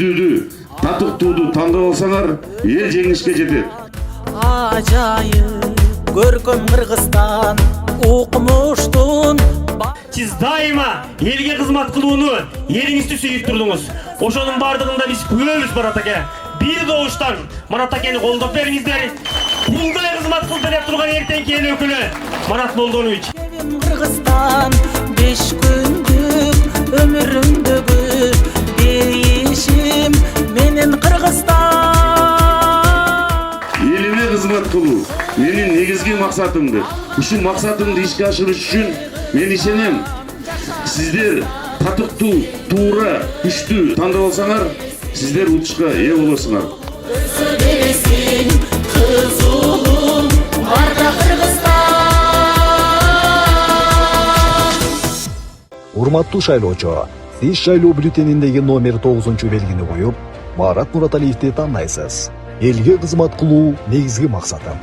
күчтүүдү, татыктууду тандап алсаңар, эл жеңишке жетет. Acayip görkем Kırgızstan uqmuştun. Siz daima elge kızmat kılууну elingizди sүйүп турдуңуз. Ошонун бардыгында биз күбөбүз Марат аке. Bir doğuştan Марат акени колдоп бериңиздер. Булдай кызмат кылды деп турган эртеңки эл өкүлү Марат Молдонович. Kırgızstan 5 gündük ömrümdөгү değişim menin Kırgızstan. Elime kızmat kılуу менин негизги максатымды. Ушул максатымды ишке ашырыш үчүн мен ишенем. Сиздер татыктуу, туура, күчтүү тандап алсаңар, сиздер утушка ээ болосуңар. Özlesin kız oğlum var da Kırgızstan. Урматтуу шайлоочу, сиз шайлоо бюллетениндеги номер 9 белгини коюп, Марат Мураталиевди тандайсыз. Элге кызмат кылуу негизги максатым.